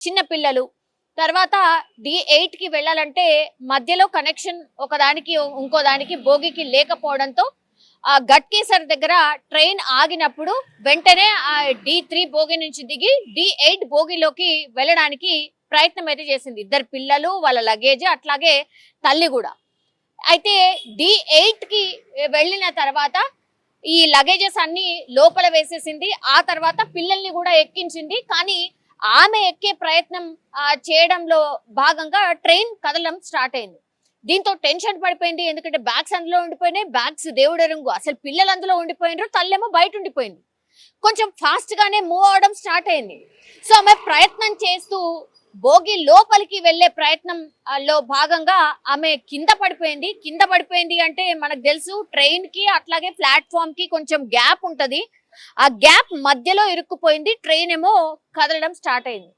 చిన్న పిల్లలు. తర్వాత D8 కి వెళ్ళాలంటే మధ్యలో కనెక్షన్ ఒకదానికి ఇంకో దానికి బోగికి లేకపోవడంతో గట్కేసర్ దగ్గర ట్రైన్ ఆగినప్పుడు వెంటనే D3 బోగి నుంచి దిగి D8 బోగిలోకి వెళ్ళడానికి ప్రయత్నం అయితే చేసింది. ఇద్దరు పిల్లలు, వాళ్ళ లగేజ్, అట్లాగే తల్లి కూడా. అయితే D8 కి వెళ్ళిన తర్వాత ఈ లగేజెస్ అన్ని లోపల వేసేసింది. ఆ తర్వాత పిల్లల్ని కూడా ఎక్కించింది. కానీ ఆమె ఎక్కే ప్రయత్నం చేయడంలో భాగంగా ట్రైన్ కదలడం స్టార్ట్ అయింది. దీంతో టెన్షన్ పడిపోయింది. ఎందుకంటే బ్యాగ్స్ అందులో ఉండిపోయినాయి. బ్యాగ్స్ దేవుడు రంగు, అసలు పిల్లలు అందులో ఉండిపోయినారు, తల్లేమో బయట ఉండిపోయింది. కొంచెం ఫాస్ట్ గానే మూవ్ అవడం స్టార్ట్ అయింది. సో ఆమె ప్రయత్నం చేస్తూ బోగి లోపలికి వెళ్లే ప్రయత్నం లో భాగంగా ఆమె కింద పడిపోయింది అంటే మనకు తెలుసు, ట్రైన్ కి అట్లాగే ప్లాట్ఫామ్ కి కొంచెం గ్యాప్ ఉంటది. ఆ గ్యాప్ మధ్యలో ఇరుక్కుపోయింది. ట్రైన్ ఏమో కదలడం స్టార్ట్ అయింది.